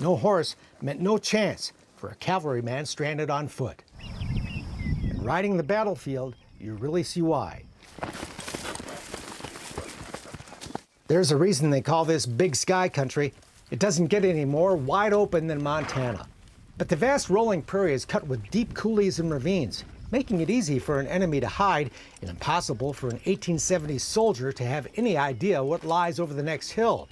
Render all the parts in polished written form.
No horse meant no chance for a cavalryman stranded on foot. And riding the battlefield, you really see why. There's a reason they call this big sky country. It doesn't get any more wide open than Montana. But the vast rolling prairie is cut with deep coulees and ravines, making it easy for an enemy to hide and impossible for an 1870s soldier to have any idea what lies over the next hill,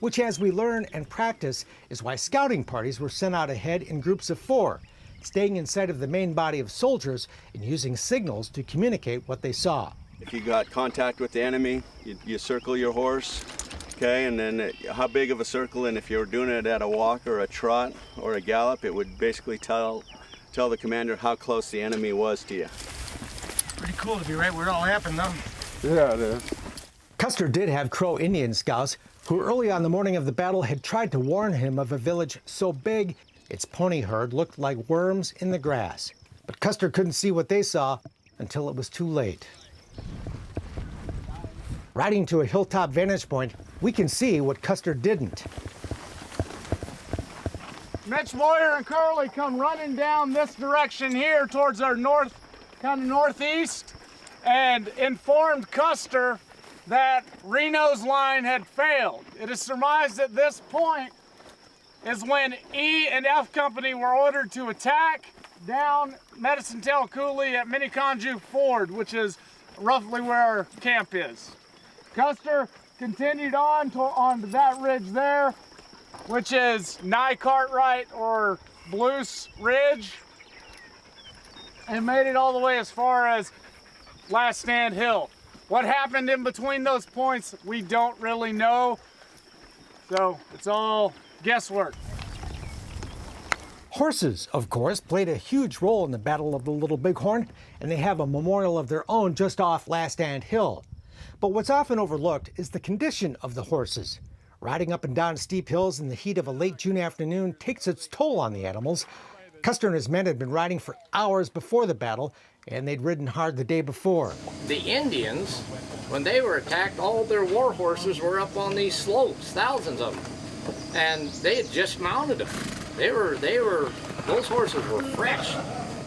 which, as we learn and practice, is why scouting parties were sent out ahead in groups of 4, staying in sight of the main body of soldiers and using signals to communicate what they saw. If you got contact with the enemy, you circle your horse, okay, and then how big of a circle, and if you were doing it at a walk or a trot or a gallop, it would basically tell the commander how close the enemy was to you. Pretty cool to be right where it all happened, though. Yeah, it is. Custer did have Crow Indian scouts who early on the morning of the battle had tried to warn him of a village so big its pony herd looked like worms in the grass. But Custer couldn't see what they saw until it was too late. Riding to a hilltop vantage point, we can see what Custer didn't. Mitch Moyer and Curly come running down this direction here towards our north, kind of northeast, and informed Custer that Reno's line had failed. It is surmised at this point is when E and F Company were ordered to attack down Medicine Tail Coulee at Minneconjou Ford, which is roughly where our camp is. Custer continued on to that ridge there, which is Nye Cartwright or Blues Ridge, and made it all the way as far as Last Stand Hill. What happened in between those points, we don't really know, so it's all guesswork. Horses, of course, played a huge role in the Battle of the Little Bighorn, and they have a memorial of their own just off Last Stand Hill. But what's often overlooked is the condition of the horses. Riding up and down steep hills in the heat of a late June afternoon takes its toll on the animals. Custer and his men had been riding for hours before the battle, and they'd ridden hard the day before. The Indians, when they were attacked, all their war horses were up on these slopes, thousands of them, and they had just mounted them. Those horses were fresh.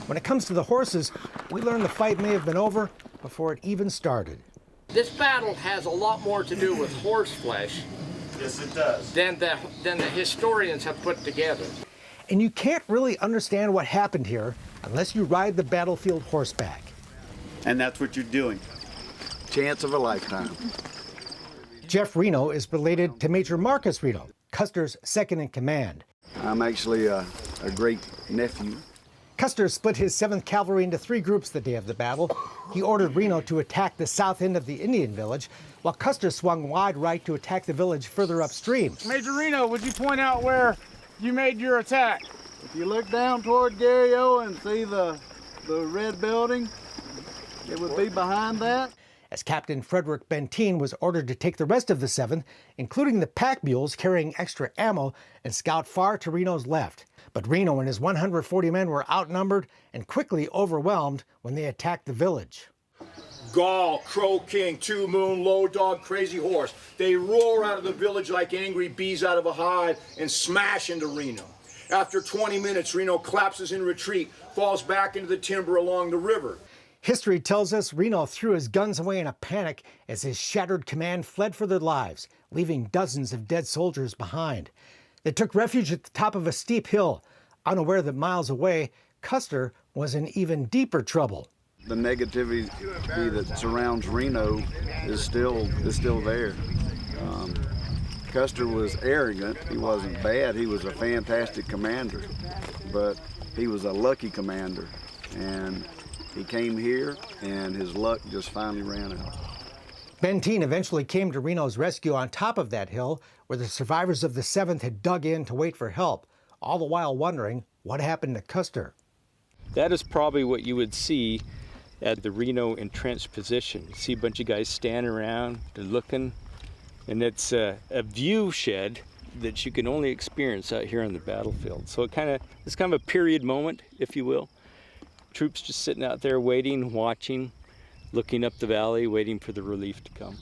When it comes to the horses, we learn the fight may have been over before it even started. This battle has a lot more to do with horse flesh. Yes, it does. Than the historians have put together. And you can't really understand what happened here unless you ride the battlefield horseback. And that's what you're doing. Chance of a lifetime. Jeff Reno is related to Major Marcus Reno, Custer's second in command. I'm actually a great nephew. Custer split his 7th Cavalry into 3 groups the day of the battle. He ordered Reno to attack the south end of the Indian village, while Custer swung wide right to attack the village further upstream. Major Reno, would you point out where you made your attack? If you look down toward Gary O and see the red building, it would be behind that. As Captain Frederick Benteen was ordered to take the rest of the 7th, including the pack mules carrying extra ammo, and scout far to Reno's left. But Reno and his 140 men were outnumbered and quickly overwhelmed when they attacked the village. Gall, Crow King, Two Moon, Low Dog, Crazy Horse. They roar out of the village like angry bees out of a hive and smash into Reno. After 20 minutes, Reno collapses in retreat, falls back into the timber along the river. History tells us Reno threw his guns away in a panic as his shattered command fled for their lives, leaving dozens of dead soldiers behind. They took refuge at the top of a steep hill, unaware that miles away, Custer was in even deeper trouble. The negativity that surrounds Reno is still there. Custer was arrogant. He wasn't bad. He was a fantastic commander, but he was a lucky commander. And he came here, and his luck just finally ran out. Benteen eventually came to Reno's rescue on top of that hill, where the survivors of the 7th had dug in to wait for help, all the while wondering what happened to Custer. That is probably what you would see at the Reno entrenched position. You see a bunch of guys standing around, they're looking, and it's a view shed that you can only experience out here on the battlefield. So it's kind of a period moment, if you will. Troops just sitting out there waiting, watching, looking up the valley, waiting for the relief to come.